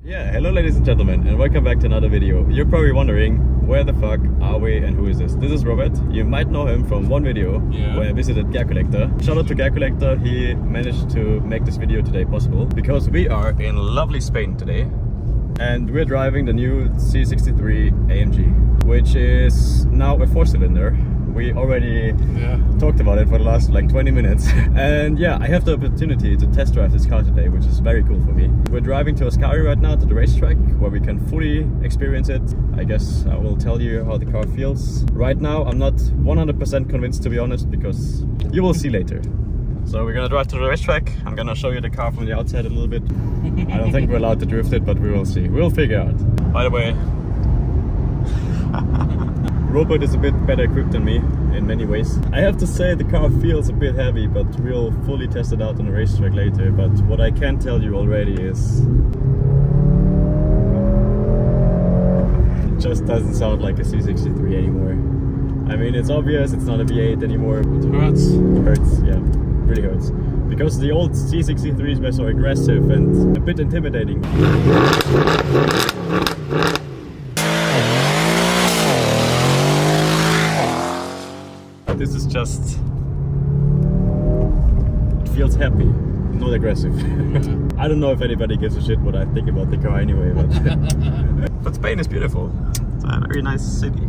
Yeah, hello ladies and gentlemen, and welcome back to another video. You're probably wondering, where the fuck are we and who is this? This is Robert. You might know him from one video where I visited Gear Collector. Shout out to Gear Collector, he managed to make this video today possible because we are in lovely Spain today and we're driving the new C63 AMG, which is now a 4-cylinder. We already talked about it for the last like 20 minutes. And yeah, I have the opportunity to test drive this car today, which is very cool for me. We're driving to Ascari right now, to the racetrack, where we can fully experience it. I guess I will tell you how the car feels. Right now, I'm not 100% convinced, to be honest, because you will see later. So we're gonna drive to the racetrack. I'm gonna show you the car from the outside a little bit. I don't think we're allowed to drift it, but we will see. We'll figure out. By the way, Robert is a bit better equipped than me in many ways. I have to say the car feels a bit heavy, but we'll fully test it out on the racetrack later. But what I can tell you already is it just doesn't sound like a C63 anymore. I mean, it's obvious it's not a V8 anymore. It hurts. It hurts, yeah, really hurts. Because the old C63s were so aggressive and a bit intimidating. This is just, it feels happy, not aggressive. I don't know if anybody gives a shit what I think about the car anyway, but Spain is beautiful. It's a very nice city.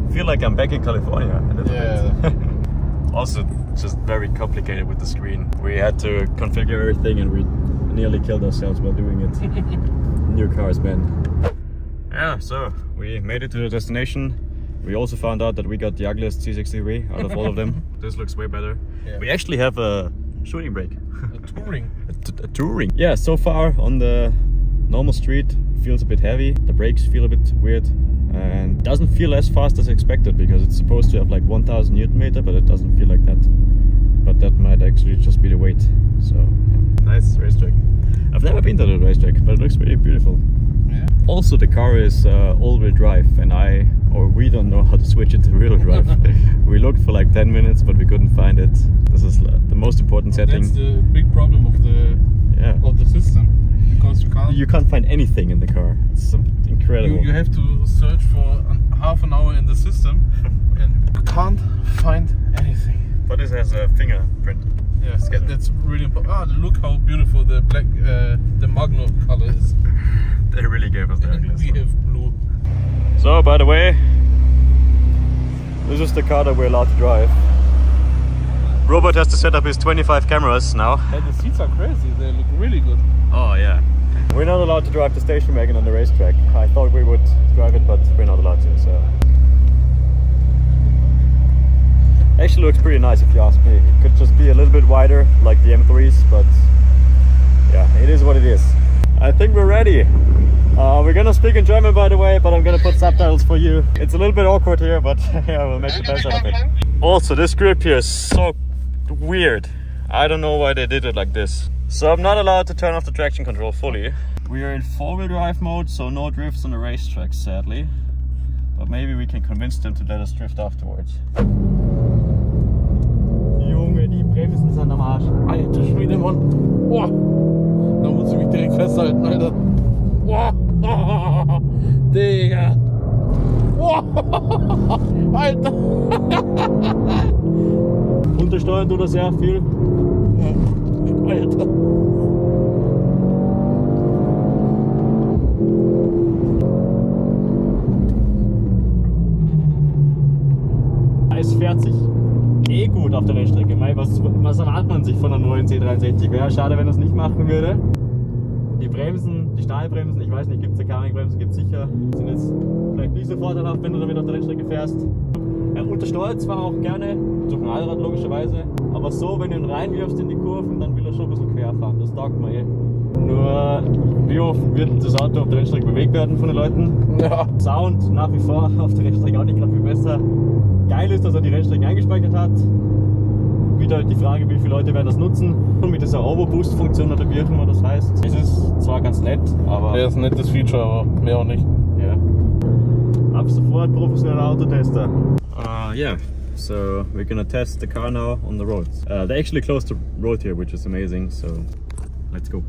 I feel like I'm back in California a little bit. Also, just very complicated with the screen. We had to configure everything and we nearly killed ourselves while doing it. New cars, man. Yeah, so we made it to the destination. We also found out that we got the ugliest C63 out of all of them. This looks way better. Yeah. We actually have a shooting brake. A touring. a touring. Yeah, so far on the normal street it feels a bit heavy. The brakes feel a bit weird and doesn't feel as fast as expected because it's supposed to have like 1000 Newton meter, but it doesn't feel like that. But that might actually just be the weight. So yeah. Nice racetrack. I've never been to the racetrack, but it looks pretty beautiful. Yeah. Also, the car is all-wheel drive, and we don't know how to switch it to rear-wheel drive. We looked for like 10 minutes, but we couldn't find it. This is the most important setting. That's the big problem of the system, because you can't find anything in the car. It's incredible. You have to search for half an hour in the system, and you can't find anything. But it has a fingerprint. Yes, that's really important. Ah, look how beautiful the black, the Magno color is. They really gave us that. We have blue. So, by the way, this is the car that we're allowed to drive. Robert has to set up his 25 cameras now. And the seats are crazy, they look really good. Oh yeah. We're not allowed to drive the station wagon on the racetrack. I thought we would drive it, but we're not allowed to, so. Actually looks pretty nice if you ask me. It could just be a little bit wider, like the M3s, but yeah, it is what it is. I think we're ready. We're gonna speak in German, by the way, but I'm gonna put subtitles for you. It's a little bit awkward here, but yeah, we'll make the best out of it. Also, this grip here is so weird. I don't know why they did it like this. So I'm not allowed to turn off the traction control fully. We are in 4-wheel drive mode, so no drifts on the racetrack, sadly. But maybe we can convince them to let us drift afterwards. Junge, die Bremsen sind am Arsch. Alter Schwede, Mann. Boah. Da muss ich mich direkt festhalten, Alter. Boah. Digga. Boah. Alter. Untersteuern tut er sehr viel. Ja. Alter. Es fährt sich eh gut auf der Rennstrecke. Was erwartet man sich von einer neuen C63? Wäre schade, wenn er es nicht machen würde. Die Bremsen, die Stahlbremsen, ich weiß nicht, gibt es Keramikbremsen, gibt es sicher. Sind jetzt vielleicht nicht so vorteilhaft, wenn du damit auf der Rennstrecke fährst. Er untersteuert zwar auch gerne, durch ein Allrad logischerweise, aber so, wenn du ihn reinwirfst in die Kurven, dann will er schon ein bisschen quer fahren. Das taugt mir eh. Nur, wie oft wird das Auto auf der Rennstrecke bewegt werden von den Leuten? Ja. Sound nach wie vor auf der Rennstrecke auch nicht gerade viel besser. Geil ist, dass er die Rennstrecken eingespeichert hat. Wieder die Frage, wie viele Leute werden das nutzen. Und mit dieser Turbo-Boost-Funktion oder wie auch immer das heißt. Es ist zwar ganz nett, aber... Ja, ist ein nettes Feature, aber mehr auch nicht. Ja. Ab sofort professioneller Autotester. Yeah, so we're gonna test the car now on the roads. They actually closed the road here, which is amazing, so let's go.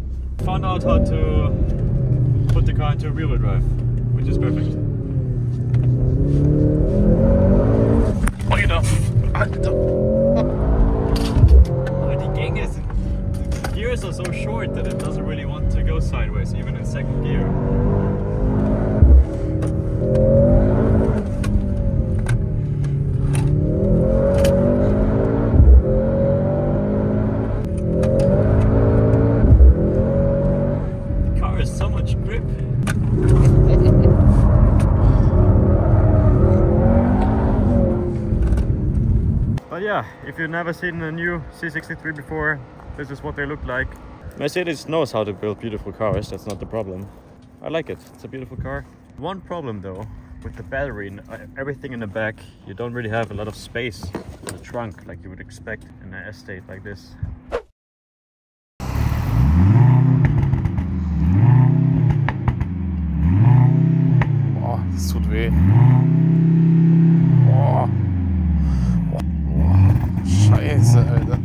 Found out how to put the car into rear-wheel drive, which is perfect. Oh, you know. The gears are so short that it doesn't really want to go sideways, even in second gear. The car has so much grip. But yeah, if you've never seen a new C63 before, this is what they look like. Mercedes knows how to build beautiful cars, that's not the problem. I like it, it's a beautiful car. One problem though, with the battery and everything in the back, you don't really have a lot of space in the trunk like you would expect in an estate like this. Boah, das tut weh. Boah. Scheiße, Alter.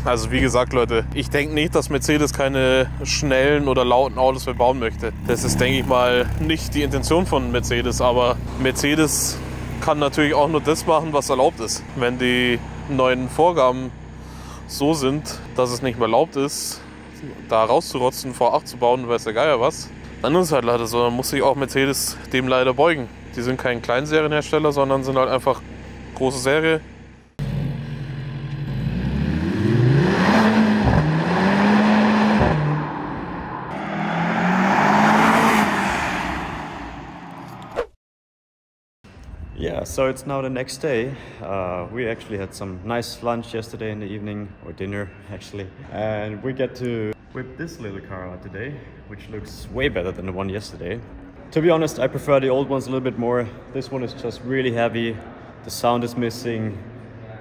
Also wie gesagt, Leute, ich denke nicht, dass Mercedes keine schnellen oder lauten Autos mehr bauen möchte. Das ist, denke ich mal, nicht die Intention von Mercedes, aber Mercedes kann natürlich auch nur das machen, was erlaubt ist. Wenn die neuen Vorgaben so sind, dass es nicht mehr erlaubt ist, da rauszurotzen, V8 zu bauen, weiß der Geier was, dann ist es halt leider so, dann muss sich auch Mercedes dem leider beugen. Die sind kein Kleinserienhersteller, sondern sind halt einfach große Serie. Yeah, so it's now the next day. We actually had some nice lunch yesterday in the evening, or dinner actually. And we get to whip this little car out today, which looks way better than the one yesterday. To be honest, I prefer the old ones a little bit more. This one is just really heavy. The sound is missing.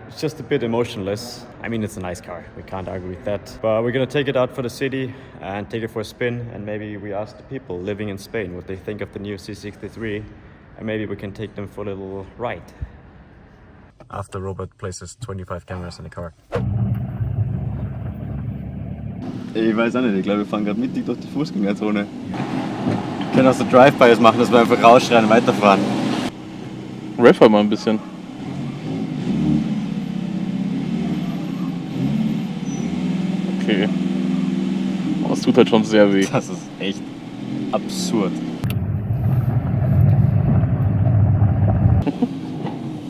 It's just a bit emotionless. I mean, it's a nice car, we can't argue with that. But we're gonna take it out for the city and take it for a spin, and maybe we ask the people living in Spain what they think of the new C63, and maybe we can take them for a little ride. After Robert places 25 cameras in the car. Ich weiß auch nicht, ich glaube, wir fahren gerade mittig durch die Fußgängerzone. Wir können auch so Drive-Bys machen, dass wir einfach rausschreien und weiterfahren. Rapper mal ein bisschen. Okay. Oh, es tut halt schon sehr weh. Das ist echt absurd.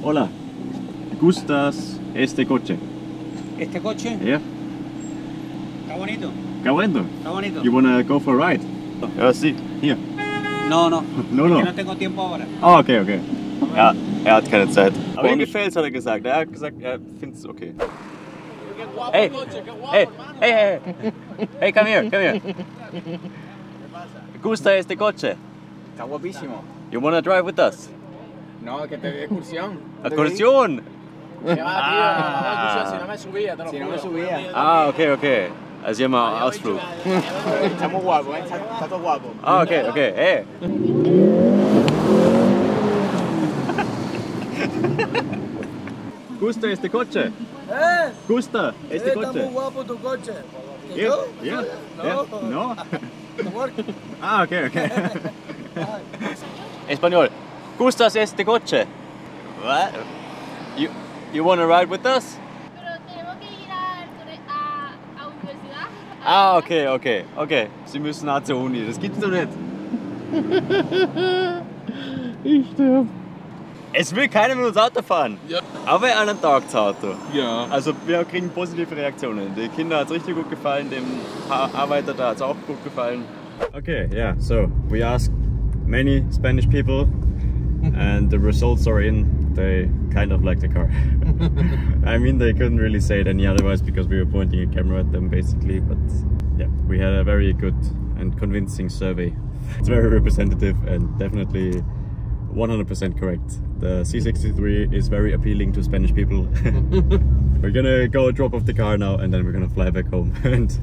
Hola. ¿Gustas este coche? ¿Este coche? Yeah. Está bonito. Está bueno. Está bonito. You wanna go for a ride? Ja, see. Hier. No, no. No, no. Que no tengo tiempo ahora. Ah, okay, okay. Ja, hat keine Zeit. Aber ihm gefällt's, hat er gesagt. Er hat gesagt, er find's okay. Hey, hey, hey, hey, hey, come here. ¿Gusta este coche? Está guapísimo. You wanna drive with us? No, que te dé excursión. ¿Excursión? Si no me subía, te lo juro. Si no me subía. Ah, okay, okay. Also hier mal Ausflug. Está muy guapo, está todo guapo. Ah, okay, okay, hey. ¿Gusta este coche? ¿Gusta este coche? Está muy guapo tu coche. Yeah, yeah, yeah. No. Ah, okay, okay. Español. ¿Gustas este coche? What? You want to ride with us? Pero tenemos que ir a universidad. Ah, okay, okay, okay. Sie müssen auch zur Uni. Das gibt's doch nicht. Ich sterbe. Es will keiner mit uns Auto fahren. Ja. Aber einen Tag das Auto. Ja. Also wir kriegen positive Reaktionen. Den Kindern hat es richtig gut gefallen, dem Arbeiter da hat es auch gut gefallen. Okay, yeah, so we asked many Spanish people and the results are in. They kind of like the car. I mean, they couldn't really say it any otherwise because we were pointing a camera at them basically, but yeah, we had a very good and convincing survey. It's very representative and definitely 100% correct. The C63 is very appealing to Spanish people. We're gonna go drop off the car now and then we're gonna fly back home and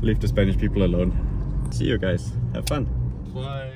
leave the Spanish people alone. See you guys, have fun. Bye.